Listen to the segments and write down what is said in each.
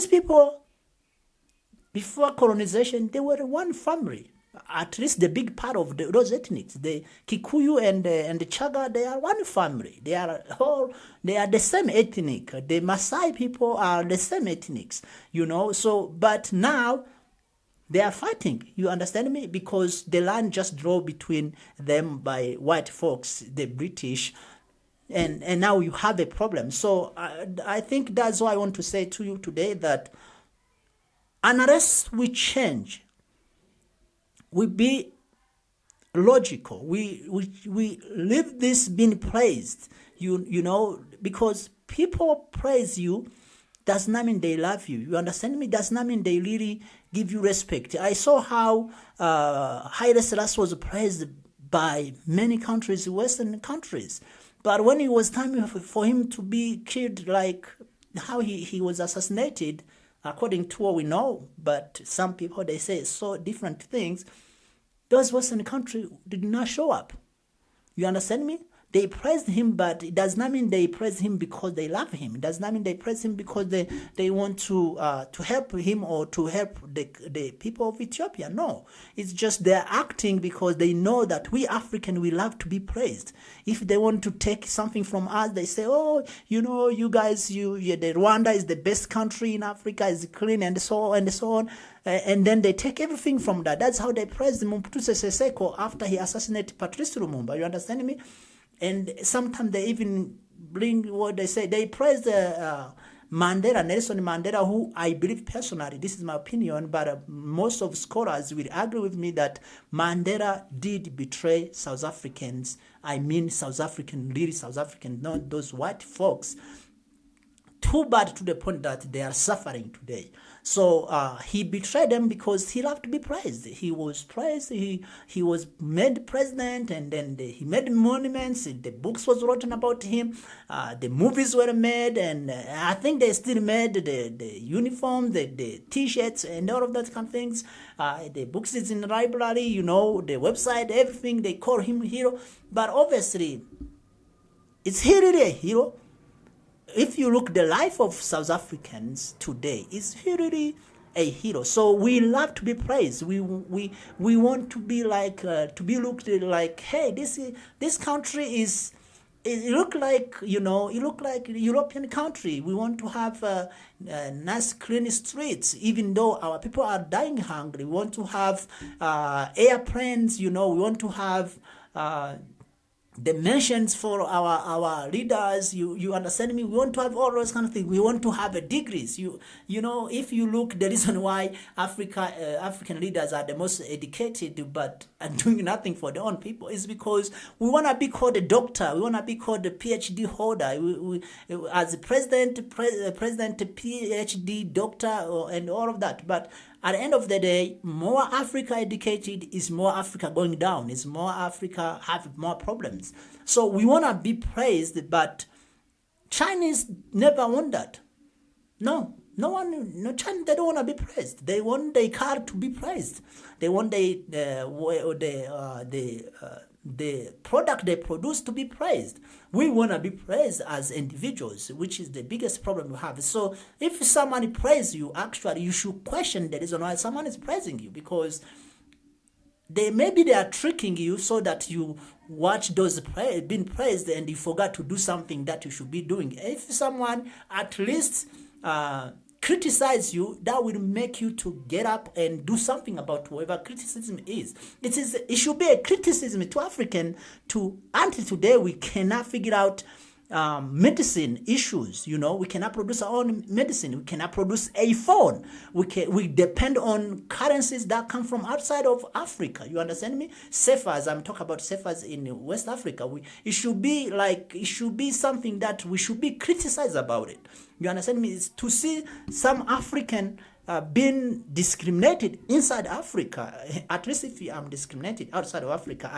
these people, before colonization, they were one family. At least the big part of those ethnics, the Kikuyu and the Chaga, they are one family. They are the same ethnic. The Maasai people are the same ethnics, So, but now they are fighting. You understand me? Because the line just drawn between them by white folks, the British, and now you have a problem. So I think that's why I want to say to you today that unless we change, we be logical. We leave this being praised. Because people praise you does not mean they love you. You understand me? Does not mean they really give you respect. I saw how Haile Selassie was praised by many countries, Western countries. But when it was time for him to be killed, like how he was assassinated, according to what we know, but some people, they say so different things, those Western countries did not show up. You understand me? They praised him, but it does not mean they praise him because they love him. It does not mean they praise him because they want to help him or to help the people of Ethiopia. No, it's just they're acting because they know that we African, we love to be praised. If they want to take something from us, they say, oh, you guys, the Rwanda is the best country in Africa, is clean, and so on and so on. And then they take everything from that. That's how they praised Mobutu Sese Seko after he assassinated Patrice Lumumba. You understand me? And sometimes they even bring what they say. They praise Mandela, Nelson Mandela, who I believe personally, this is my opinion, but most of scholars will agree with me that Mandela did betray South Africans. I mean South African, really South African, not those white folks. Too bad to the point that they are suffering today. So he betrayed them because he loved to be praised. He was praised. He was made president, and then he made monuments. The books was written about him. The movies were made, and I think they still made the uniform, the T-shirts, and all of that kind of things. The books is in the library, the website, everything. They call him hero, but obviously, is he really a hero? If you look the life of South Africans today, is he really a hero? So we love to be praised. We want to be like to be looked like, hey, this country is. It look like it look like a European country. We want to have nice, clean streets, even though our people are dying hungry. We want to have airplanes. We want to have. The mentions for our leaders, you understand me? We want to have all those kind of things. We want to have degrees. If you look, the reason why African leaders are the most educated but are doing nothing for their own people is because we want to be called a doctor. We want to be called a PhD holder. We as president, PhD, doctor, and all of that. But at the end of the day, more Africa educated is more Africa going down. Is more Africa have more problems. So we want to be praised, but Chinese never want that. No China, they don't want to be praised. They want their car to be praised. They want the product they produce to be praised. We want to be praised as individuals, which is the biggest problem we have. So if someone praises you, actually, you should question the reason why someone is praising you, because maybe they are tricking you so that you watch those being praised and you forgot to do something that you should be doing. If someone at least criticize you, that will make you to get up and do something about whatever criticism is. It should be a criticism to African. Until today, we cannot figure out medicine issues. We cannot produce our own medicine. We cannot produce a phone. We depend on currencies that come from outside of Africa. You understand me? Cephas, I'm talking about Cephas in West Africa. It should be something that we should be criticized about it. You understand me? It's to see some African being discriminated inside Africa. At least if I'm discriminated outside of Africa,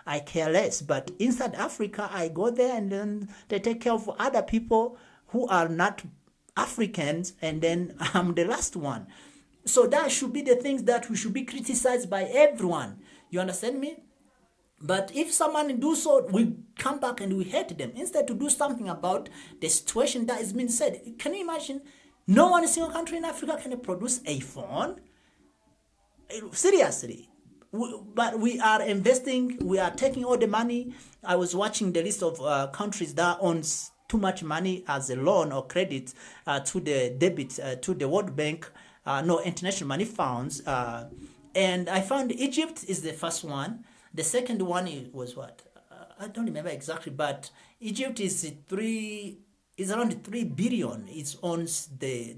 I care less. But inside Africa, I go there and then they take care of other people who are not Africans, and then I'm the last one. So that should be the things that we should be criticized by everyone. You understand me? But if someone do so, we come back and we hate them. Instead to do something about the situation that is being said. Can you imagine No one single country in Africa can produce a phone. Seriously. But we are investing, we are taking all the money. I was watching the list of countries that owns too much money as a loan or credit to the debit, to the World Bank, no, International Money Funds. And I found Egypt is the first one. The second one was what? I don't remember exactly, but Egypt is around 3 billion. It owns the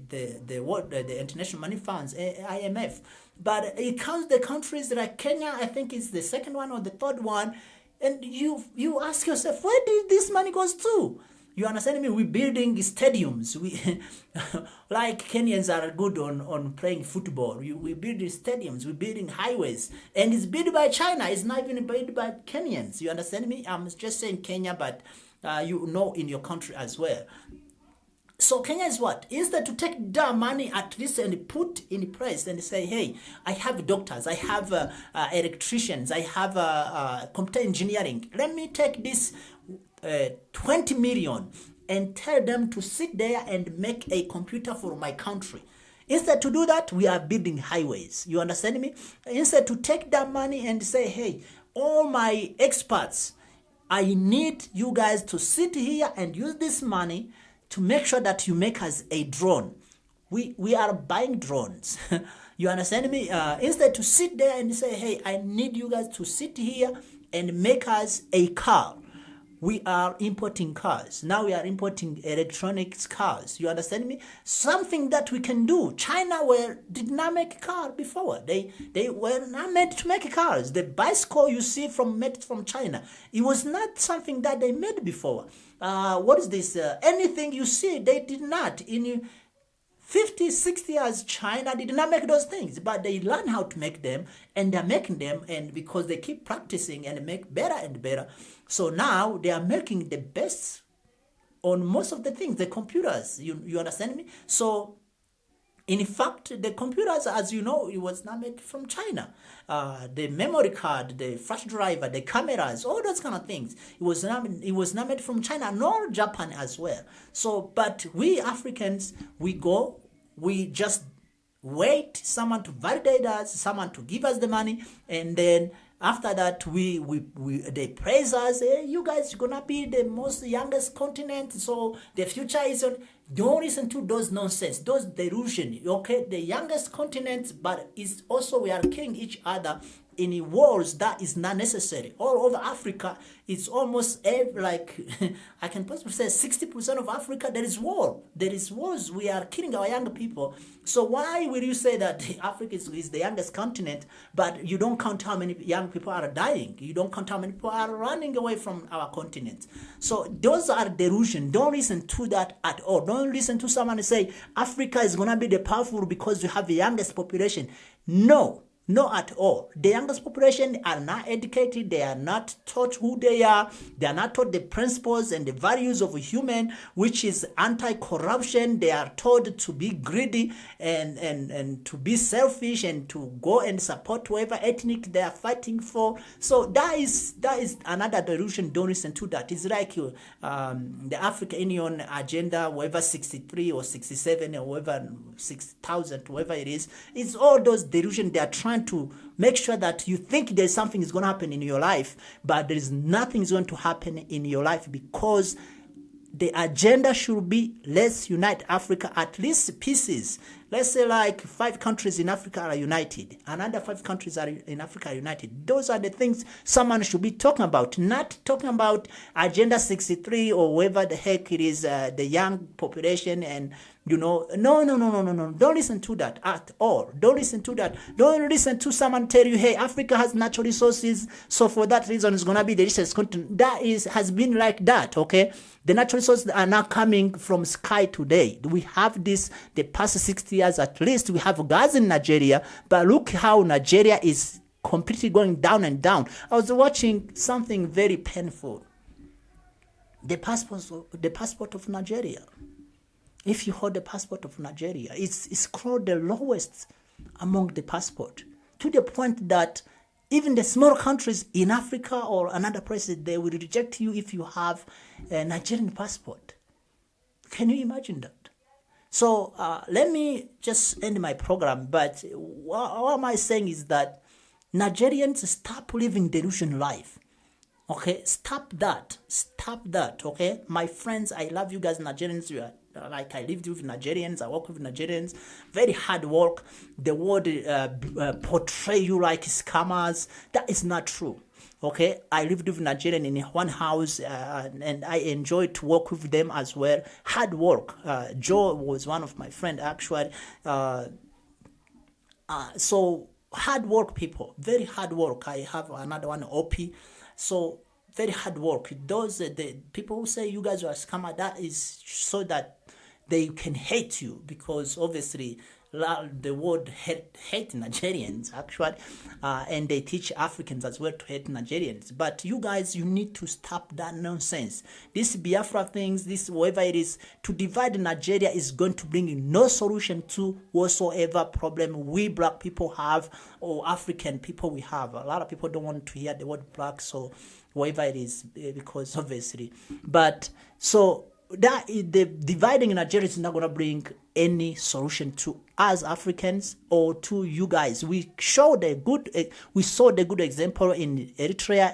International Money Funds, IMF. But it counts the countries like Kenya, I think is the second one or the third one. And you ask yourself, where did this money goes to? You understand me? We're building stadiums. We like Kenyans are good on playing football. We're building stadiums. We're building highways, and it's built by China. It's not even built by Kenyans. You understand me? I'm just saying Kenya, but you know in your country as well. So Kenya is what? Instead to take that money at least and put in place and say, hey, I have doctors, I have electricians, I have computer engineering. Let me take this 20 million and tell them to sit there and make a computer for my country. Instead to do that, we are building highways. You understand me? Instead to take that money and say, hey, all my experts, I need you guys to sit here and use this money to make sure that you make us a drone. We are buying drones. You understand me? Instead to sit there and say, hey, I need you guys to sit here and make us a car. We are importing cars. Now we are importing electronics cars. You understand me? Something that we can do. China did not make a car before. They were not meant to make cars. The bicycle you see made from China, it was not something that they made before. What is this? Anything you see, they did not. In 50, 60 years, China did not make those things, but they learn how to make them, and they're making them, and because they keep practicing and make better and better. So now they are making the best on most of the things, the computers, you understand me? So in fact, the computers, as you know, it was not made from China. The memory card, the flash driver, the cameras, all those kind of things, it was not made from China, nor Japan as well. So, but we Africans, we just wait someone to validate us, someone to give us the money, and then after that, they praise us. Hey, you guys are gonna be the most youngest continent, so the future is on. Don't listen to those nonsense, those delusion. Okay, the youngest continent, but it's also we are killing each other in wars that is not necessary. All over Africa, it's almost like I can possibly say 60% of Africa there is war. There is wars. We are killing our young people. So why will you say that Africa is the youngest continent, but you don't count how many young people are dying? You don't count how many people are running away from our continent. So those are delusion. Don't listen to that at all. Don't listen to someone say Africa is gonna be the powerful because you have the youngest population. No. No, at all. The youngest population are not educated. They are not taught who they are. They are not taught the principles and the values of a human, which is anti-corruption. They are taught to be greedy and to be selfish and to go and support whoever ethnic they are fighting for. So that is another delusion. Don't listen to that. It's like the African Union agenda, whatever 63 or 67 or whatever 6,000, whatever it is. It's all those delusions they are trying to make sure that you think there's something is going to happen in your life, but there is nothing is going to happen in your life, because the agenda should be let's unite Africa, at least pieces. Let's say like 5 countries in Africa are united, another 5 countries are in Africa are united. Those are the things someone should be talking about, not talking about Agenda 63 or whatever the heck it is, the young population and no. Don't listen to that at all. Don't listen to that. Don't listen to someone tell you, hey, Africa has natural resources, so for that reason it's gonna be the richest continent. That has been like that, okay? The natural resources are not coming from sky today. We have this the past 60 years at least. We have gas in Nigeria, but look how Nigeria is completely going down and down. I was watching something very painful. The passport of Nigeria. If you hold the passport of Nigeria, it's called the lowest among the passport, to the point that even the small countries in Africa or another place, they will reject you if you have a Nigerian passport. Can you imagine that? So let me just end my program. But what am I saying is that Nigerians stop living delusion life. Okay, stop that. Stop that. Okay, my friends, I love you guys, Nigerians. You are like I lived with Nigerians. I work with Nigerians. Very hard work. The world portray you like scammers. That is not true. Okay, I lived with Nigerian in one house, and I enjoyed to work with them as well. Hard work. Joe was one of my friend actually. So hard work, people, very hard work. I have another one, OP. So very hard work. Those the people who say you guys are a scammer, that is so that they can hate you, because obviously the world hate Nigerians actually, and they teach Africans as well to hate Nigerians. But you guys, you need to stop that nonsense. This Biafra things, this whatever it is, to divide Nigeria is going to bring no solution to whatsoever problem we black people have, or African people we have. A lot of people don't want to hear the word black, so whatever it is, because obviously, but so that the dividing Nigeria is not going to bring any solution to us Africans or to you guys. We saw the good example in Eritrea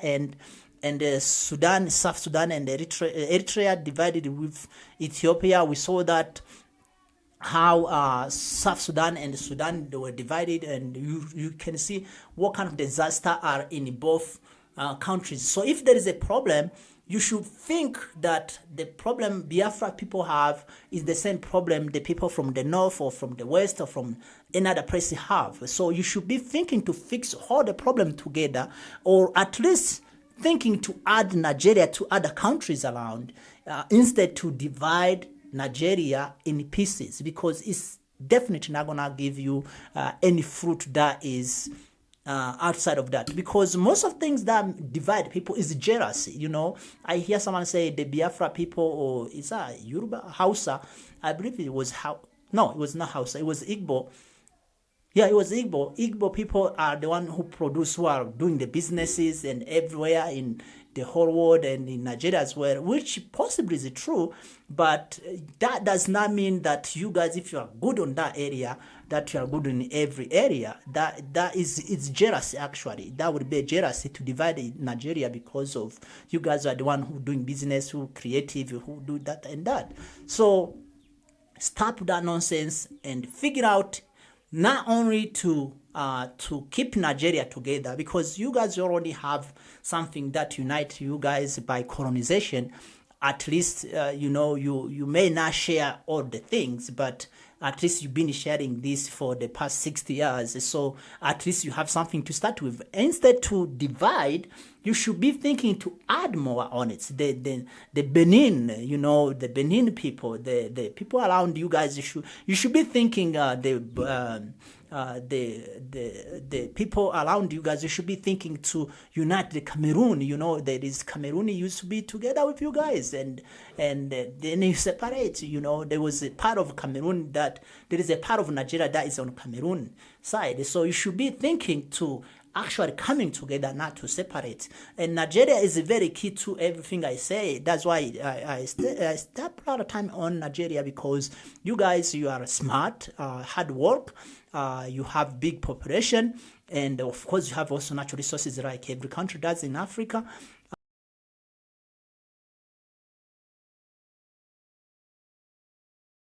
and Sudan, South Sudan and Eritrea divided with Ethiopia. We saw that how South Sudan and Sudan, they were divided, and you can see what kind of disaster are in both countries. So if there is a problem, you should think that the problem Biafra people have is the same problem the people from the north or from the west or from another place have. So you should be thinking to fix all the problem together, or at least thinking to add Nigeria to other countries around, instead to divide Nigeria in pieces, because it's definitely not gonna give you any fruit that is outside of that, because most of things that divide people is jealousy. I hear someone say the Biafra people, or it's a Yoruba, Hausa, I believe it was no, it was not Hausa, it was Igbo. Yeah, it was Igbo. Igbo people are the one who produce, who are doing the businesses and everywhere in the whole world and in Nigeria as well, which possibly is true, but that does not mean that you guys, if you are good on that area, that you are good in every area. It's jealousy actually. That would be jealousy to divide Nigeria, because of you guys are the one who doing business, who creative, who do that and that. So stop that nonsense and figure out not only to keep Nigeria together, because you guys already have something that unites you guys by colonization. At least you may not share all the things, but at least you've been sharing this for the past 60 years. So at least you have something to start with. Instead to divide, you should be thinking to add more on it. The Benin, the Benin people, the people around you guys, you should be thinking the people around you guys, you should be thinking to unite the Cameroon. There is Cameroon used to be together with you guys, and then you separate. There was a part of Cameroon there is a part of Nigeria that is on Cameroon side. So you should be thinking to actually coming together, not to separate. And Nigeria is very key to everything I say. That's why I step a lot of time on Nigeria, because you guys, you are smart, hard work, you have big population, and of course you have also natural resources like every country does in Africa.